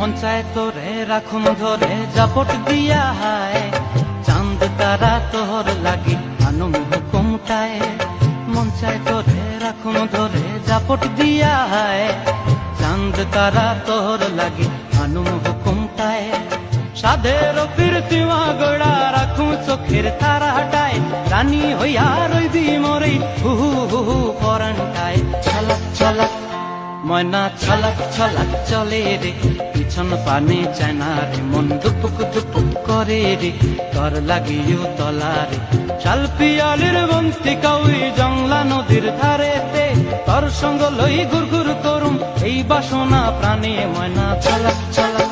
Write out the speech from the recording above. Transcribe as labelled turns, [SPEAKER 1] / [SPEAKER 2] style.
[SPEAKER 1] মন চায় তোরে রাখুন ধরে জাপট দিয়া হায়, চাঁদ তারা তোর লাগি আনুম হুকুমটায়। মন চায় তোরে রাখুন ধরে জাপট দিয়া হায়, চাঁদ তারা তোর লাগি আনুম হুকুমটায়। সাধের ফিরতিমা গোড়া রাখুন চোখের তারা হাটায়, রানী হইয়া রইবি মরে হুহু হুহু পরানটায়। ছলক ছলক ময়না ছলক ছলক চলে রে, পিছন পানে চায় না রে, মন দুপুক দুপুক করে রে, তোর লাগিও তলারে। শাল পিয়ালির বন্তি কাউই জংলা নদীর ধারেতে, তোর সঙ্গ লই ঘুর ঘুর করুম এই বাসনা প্রাণে। ময়না ছলক ছলক